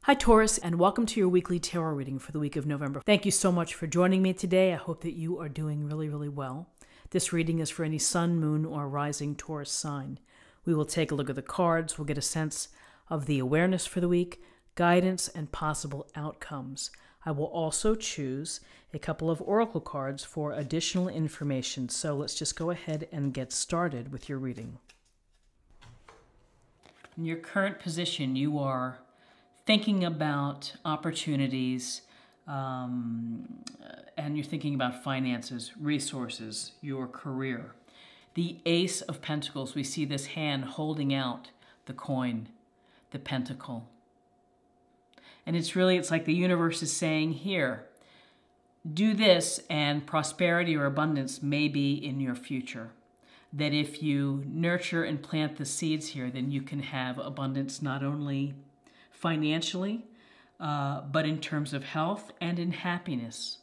Hi Taurus, and welcome to your weekly tarot reading for the week of November. Thank you so much for joining me today. I hope that you are doing really well. This reading is for any sun, moon, or rising Taurus sign. We will take a look at the cards. We'll get a sense of the awareness for the week, guidance, and possible outcomes. I will also choose a couple of oracle cards for additional information. So let's just go ahead and get started with your reading. In your current position, you are thinking about opportunities, and you're thinking about finances, resources, your career. The Ace of Pentacles, we see this hand holding out the coin, the pentacle. And it's like the universe is saying, here, do this and prosperity or abundance may be in your future. That if you nurture and plant the seeds here, then you can have abundance not only financially, but in terms of health and in happiness.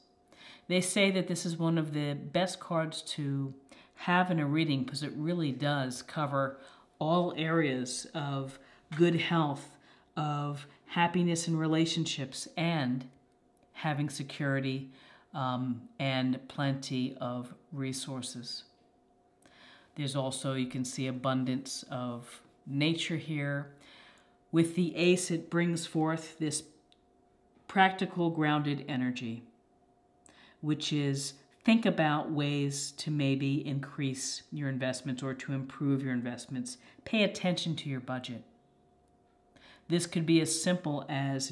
They say that this is one of the best cards to have in a reading because it really does cover all areas of good health, of happiness in relationships, and having security and plenty of resources. There's also, you can see abundance of nature here. With the ace, it brings forth this practical, grounded energy, which is think about ways to maybe increase your investments or to improve your investments. Pay attention to your budget. This could be as simple as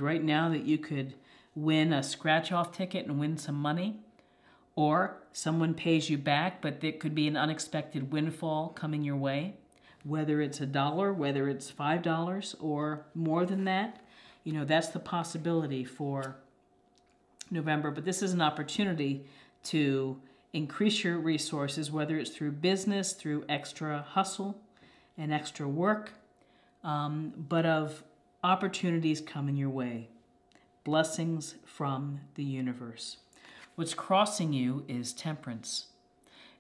right now that you could win a scratch-off ticket and win some money, or someone pays you back, but there could be an unexpected windfall coming your way. Whether it's $1, whether it's $5 or more than that, that's the possibility for November. But this is an opportunity to increase your resources, whether it's through business, through extra hustle and extra work, but of opportunities coming your way. Blessings from the universe. What's crossing you is Temperance.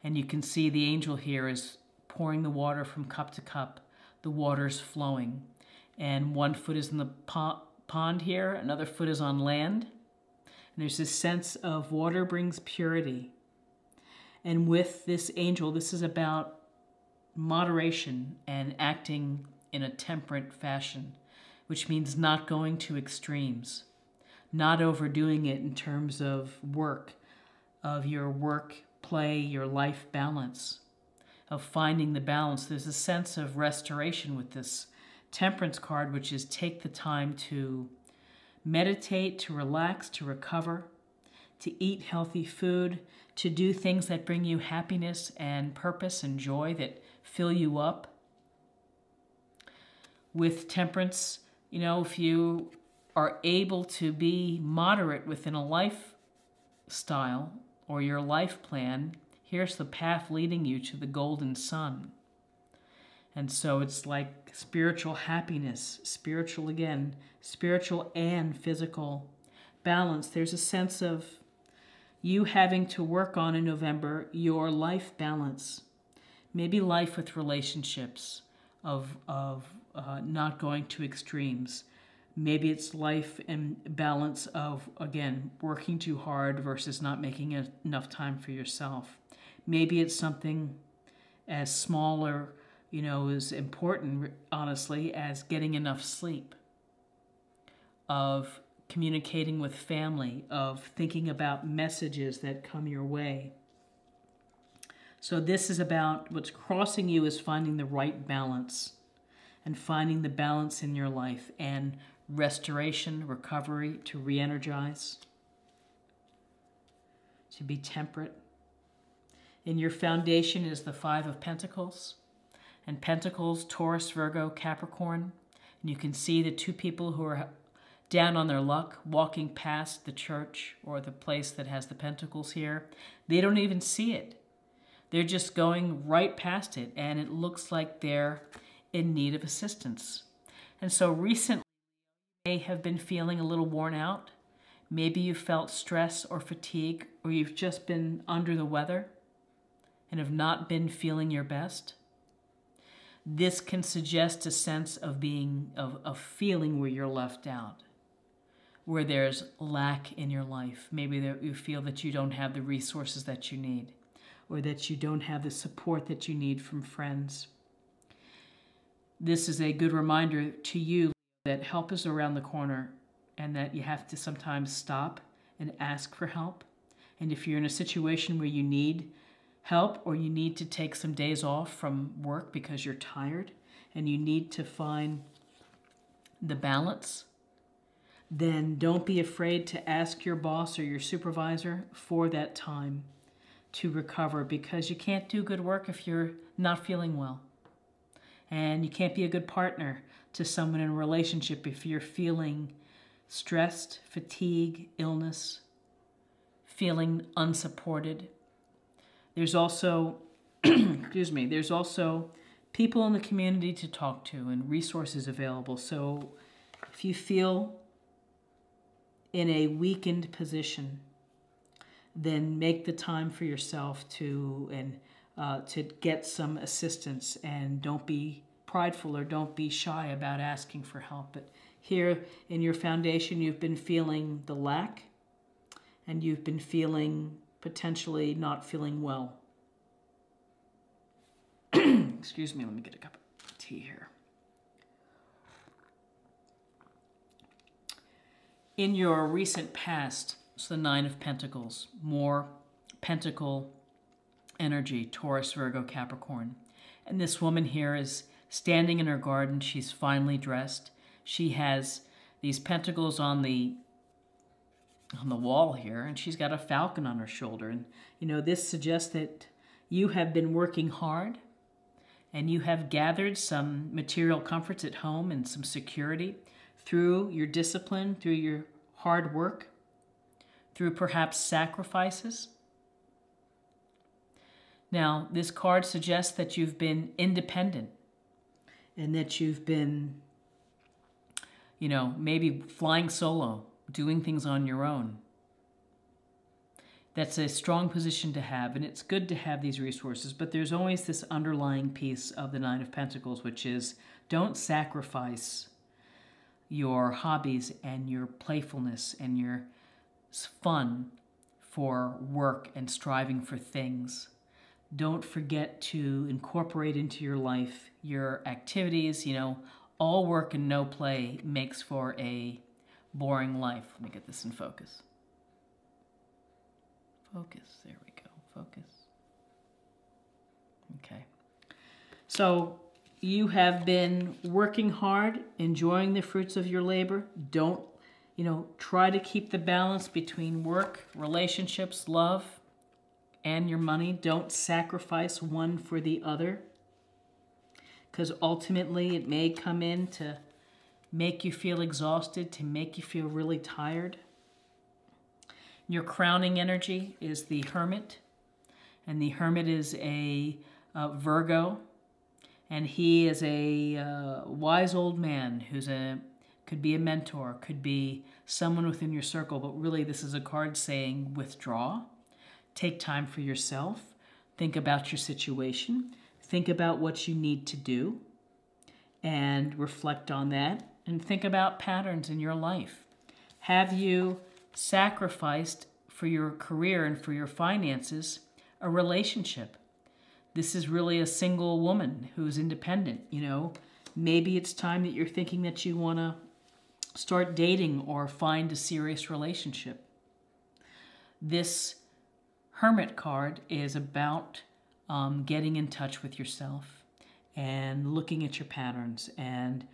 And you can see the angel here is pouring the water from cup to cup. The water's flowing. And one foot is in the pond here, another foot is on land. And there's this sense of water brings purity. And with this angel, this is about moderation and acting in a temperate fashion, which means not going to extremes, not overdoing it in terms of work, of your work, play, your life balance, of finding the balance. There's a sense of restoration with this Temperance card, which is take the time to meditate, to relax, to recover, to eat healthy food, to do things that bring you happiness and purpose and joy, that fill you up. With Temperance, if you are able to be moderate within a lifestyle or your life plan, here's the path leading you to the golden sun. And so it's like spiritual happiness, spiritual and physical balance. There's a sense of you having to work on in November your life balance. Maybe life with relationships, of not going to extremes. Maybe it's life and balance of, again, working too hard versus not making enough time for yourself. Maybe it's something as small or, as important, honestly, as getting enough sleep, of communicating with family, of thinking about messages that come your way. So this is about what's crossing you is finding the right balance and finding the balance in your life and restoration, recovery, to re-energize, to be temperate. In your foundation is the Five of Pentacles. And Pentacles, Taurus, Virgo, Capricorn. And you can see the two people who are down on their luck walking past the church or the place that has the Pentacles here. They don't even see it. They're just going right past it, and it looks like they're in need of assistance. And so recently, you may have been feeling a little worn out. Maybe you felt stress or fatigue, or you've just been under the weather and have not been feeling your best. This can suggest a sense of of feeling where you're left out, where there's lack in your life. Maybe that you feel that you don't have the resources that you need, or that you don't have the support that you need from friends. This is a good reminder to you that help is around the corner, and that you have to sometimes stop and ask for help. And if you're in a situation where you need help, or you need to take some days off from work because you're tired and you need to find the balance, then don't be afraid to ask your boss or your supervisor for that time to recover, because you can't do good work if you're not feeling well. And you can't be a good partner to someone in a relationship if you're feeling stressed, fatigue, illness, feeling unsupported. There's also, there's also people in the community to talk to and resources available. So if you feel in a weakened position, then make the time for yourself to get some assistance, and don't be prideful or don't be shy about asking for help. But here in your foundation, you've been feeling the lack, and you've been feeling potentially not feeling well. Excuse me, let me get a cup of tea here. In your recent past, it's the Nine of Pentacles, more pentacle energy, Taurus, Virgo, Capricorn. And this woman here is standing in her garden. She's finely dressed. She has these pentacles on the wall here, and she's got a falcon on her shoulder. And this suggests that you have been working hard, and you have gathered some material comforts at home and some security through your discipline, through your hard work, through perhaps sacrifices. Now, this card suggests that you've been independent, and that you've been, maybe flying solo, doing things on your own. That's a strong position to have, and it's good to have these resources, but there's always this underlying piece of the Nine of Pentacles, which is don't sacrifice your hobbies and your playfulness and your fun for work and striving for things. Don't forget to incorporate into your life your activities. All work and no play makes for a boring life. Let me get this in focus. Focus, there we go, focus. Okay. So you have been working hard, enjoying the fruits of your labor. Don't, try to keep the balance between work, relationships, love, and your money. Don't sacrifice one for the other, because ultimately it may come in to make you feel exhausted, to make you feel really tired. Your crowning energy is the Hermit, and the Hermit is a Virgo, and he is a wise old man who's could be a mentor, could be someone within your circle, but really this is a card saying withdraw, take time for yourself, think about your situation, think about what you need to do, and reflect on that, and think about patterns in your life. Have you sacrificed for your career and for your finances a relationship? This is really a single woman who's independent. Maybe it's time that you're thinking that you want to start dating or find a serious relationship. This Hermit card is about getting in touch with yourself and looking at your patterns and,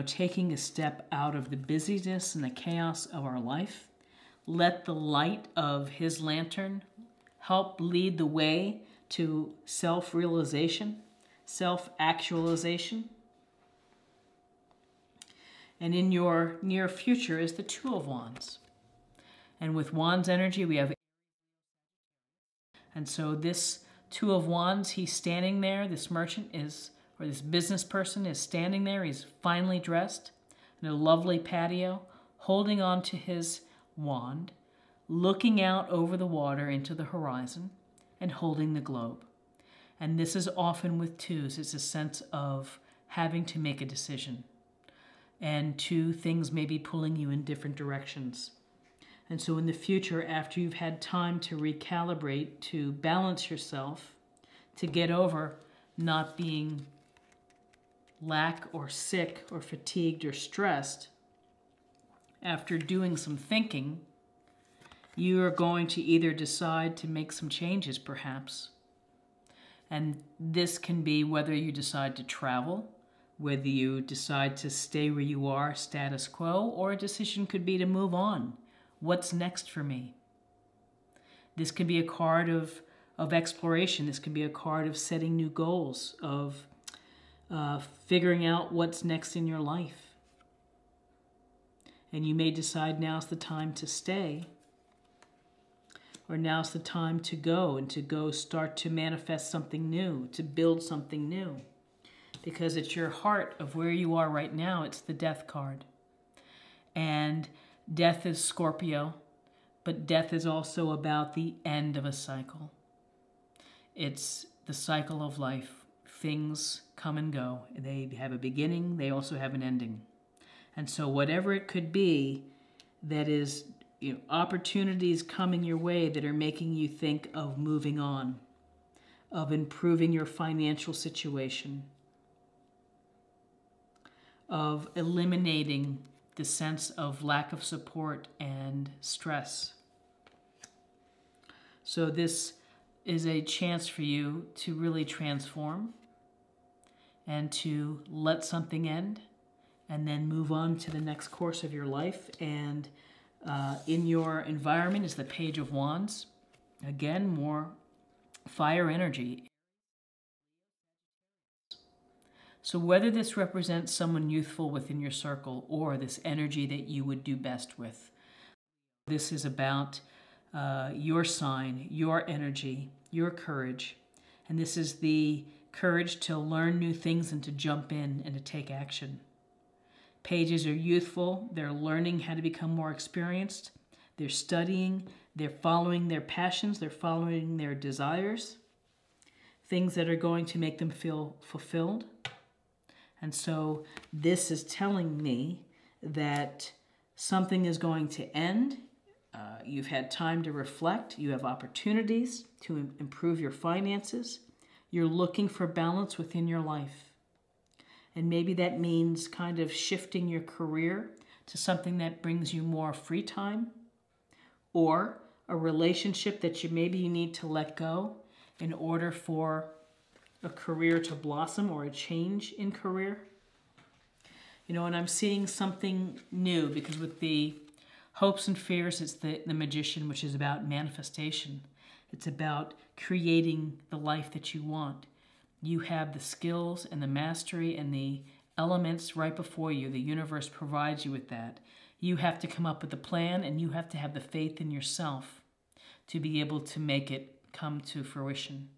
taking a step out of the busyness and the chaos of our life. Let the light of his lantern help lead the way to self-realization, self-actualization. And in your near future is the Two of Wands. And with Wands energy, we have... And so this Two of Wands, he's standing there, this merchant is, or this business person is standing there, he's finely dressed in a lovely patio, holding on to his wand, looking out over the water into the horizon, and holding the globe. And this is often with twos. It's a sense of having to make a decision. And two things may be pulling you in different directions. And so in the future, after you've had time to recalibrate, to balance yourself, to get over not being lack or sick or fatigued or stressed, after doing some thinking, you are going to either decide to make some changes, perhaps. And this can be whether you decide to travel, whether you decide to stay where you are, status quo, or a decision could be to move on. What's next for me? This could be a card of exploration. This could be a card of setting new goals, of figuring out what's next in your life. And you may decide now's the time to stay, or now's the time to go, and to go start to manifest something new, to build something new. Because it's your heart of where you are right now. It's the Death card. And death is Scorpio, but death is also about the end of a cycle. It's the cycle of life. Things come and go. They have a beginning, they also have an ending. And so whatever it could be that is, opportunities coming your way that are making you think of moving on, of improving your financial situation, of eliminating the sense of lack of support and stress. So this is a chance for you to really transform and to let something end and then move on to the next course of your life. And in your environment is the Page of Wands. Again, more fire energy. So whether this represents someone youthful within your circle or this energy that you would do best with, this is about your sign, your energy, your courage. And this is the courage to learn new things and to jump in and to take action. Pages are youthful. They're learning how to become more experienced. They're studying. They're following their passions. They're following their desires. Things that are going to make them feel fulfilled. And so this is telling me that something is going to end. You've had time to reflect. You have opportunities to improve your finances. You're looking for balance within your life. And maybe that means kind of shifting your career to something that brings you more free time, or a relationship that maybe you need to let go in order for a career to blossom, or a change in career. And I'm seeing something new, because with the hopes and fears, it's the Magician, which is about manifestation. It's about creating the life that you want. You have the skills and the mastery and the elements right before you. The universe provides you with that. You have to come up with a plan, and you have to have the faith in yourself to be able to make it come to fruition.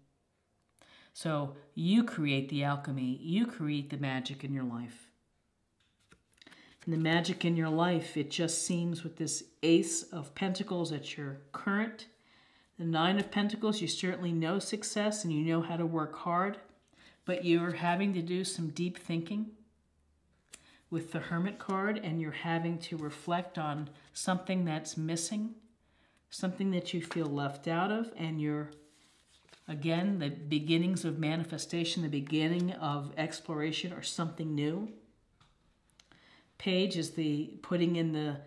So you create the alchemy. You create the magic in your life. And the magic in your life, it just seems with this Ace of Pentacles at your current, the Nine of Pentacles, you certainly know success and you know how to work hard, but you're having to do some deep thinking with the Hermit card, and you're having to reflect on something that's missing, something that you feel left out of, and you're, again, the beginnings of manifestation, the beginning of exploration or something new. Page is the putting in the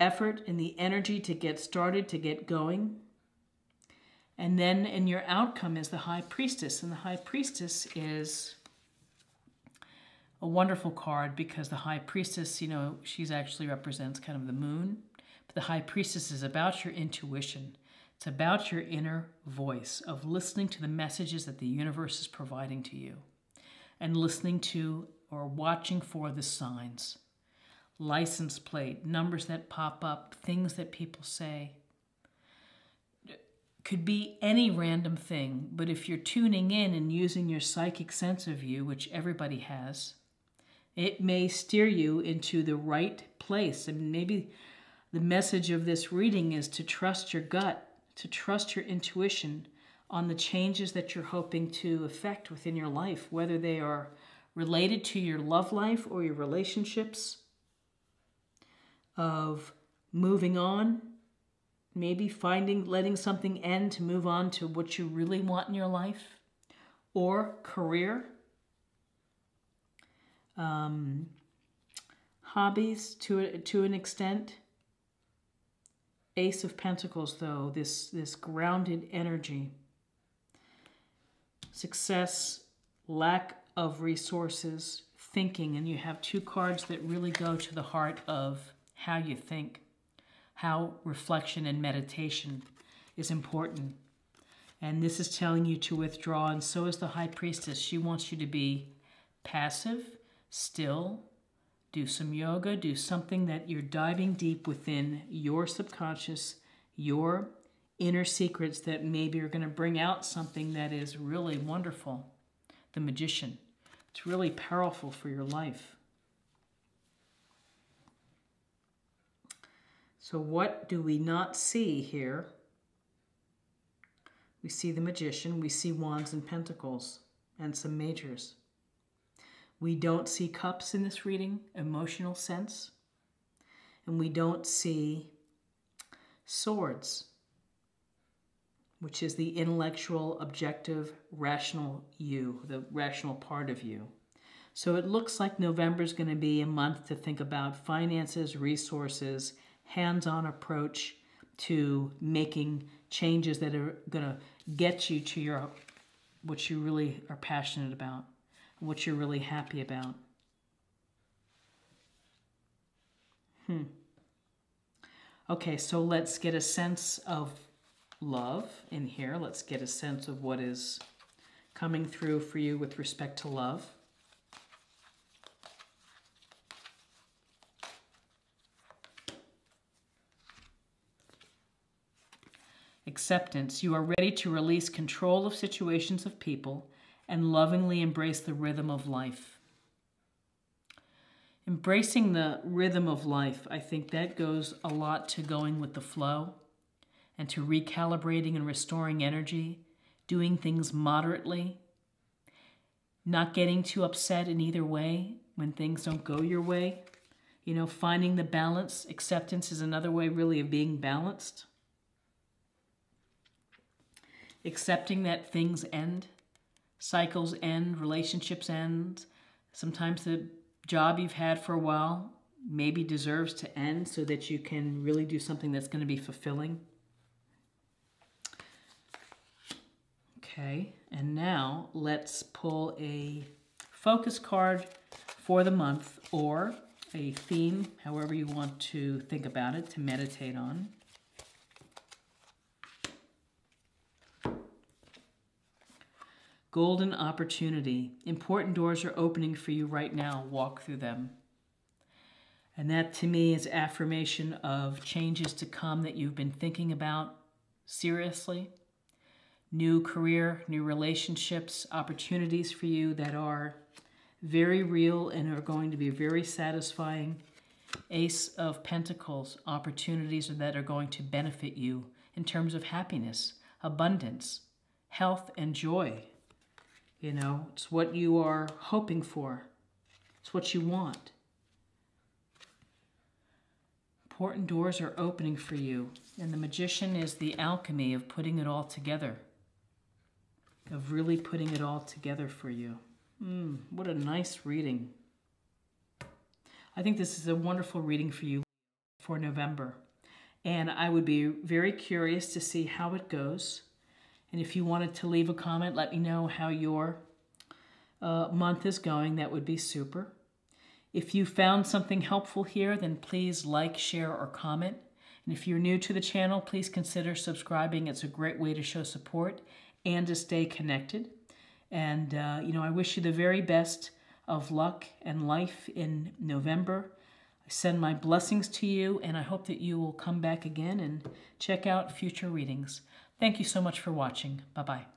effort and the energy to get started, to get going. And then in your outcome is the High Priestess. And the High Priestess is a wonderful card, because the High Priestess, she's actually represents kind of the moon. But the High Priestess is about your intuition. It's about your inner voice of listening to the messages that the universe is providing to you, and listening to or watching for the signs. License plate, numbers that pop up, things that people say. Could be any random thing, but if you're tuning in and using your psychic sense of you, which everybody has, it may steer you into the right place. And maybe the message of this reading is to trust your gut, to trust your intuition on the changes that you're hoping to effect within your life, whether they are related to your love life or your relationships, of moving on, maybe letting something end to move on to what you really want in your life, or career, hobbies to an extent. Ace of Pentacles, though, this grounded energy. Success, lack of resources, thinking, and you have two cards that really go to the heart of how you think, how reflection and meditation is important. And this is telling you to withdraw, and so is the High Priestess. She wants you to be passive, still, do some yoga, do something that you're diving deep within your subconscious, your inner secrets that maybe are going to bring out something that is really wonderful. The Magician. It's really powerful for your life. So what do we not see here? We see the Magician, we see Wands and Pentacles, and some majors. We don't see Cups in this reading, emotional sense. And we don't see Swords, which is the intellectual, objective, rational you, the rational part of you. So it looks like November is going to be a month to think about finances, resources, hands-on approach to making changes that are going to get you to what you really are passionate about, what you're really happy about. Okay, so let's get a sense of love in here. Let's get a sense of what is coming through for you with respect to love. Acceptance. You are ready to release control of situations of people and lovingly embrace the rhythm of life. Embracing the rhythm of life, I think that goes a lot to going with the flow and to recalibrating and restoring energy, doing things moderately, not getting too upset in either way when things don't go your way. You know, finding the balance. Acceptance is another way really of being balanced. Accepting that things end, cycles end, relationships end. Sometimes the job you've had for a while maybe deserves to end so that you can really do something that's going to be fulfilling. Okay, and now let's pull a focus card for the month or a theme, however you want to think about it, to meditate on. Golden opportunity. Important doors are opening for you right now. Walk through them. And that to me is affirmation of changes to come that you've been thinking about seriously. New career, new relationships, opportunities for you that are very real and are going to be very satisfying. Ace of Pentacles, opportunities that are going to benefit you in terms of happiness, abundance, health, and joy. You know, it's what you are hoping for. It's what you want. Important doors are opening for you. And the Magician is the alchemy of putting it all together. Of really putting it all together for you. What a nice reading. I think this is a wonderful reading for you for November. And I would be very curious to see how it goes. And if you wanted to leave a comment, let me know how your month is going. That would be super. If you found something helpful here, then please like, share, or comment. And if you're new to the channel, please consider subscribing. It's a great way to show support and to stay connected. And, you know, I wish you the very best of luck and life in November. I send my blessings to you, and I hope that you will come back again and check out future readings. Thank you so much for watching. Bye-bye.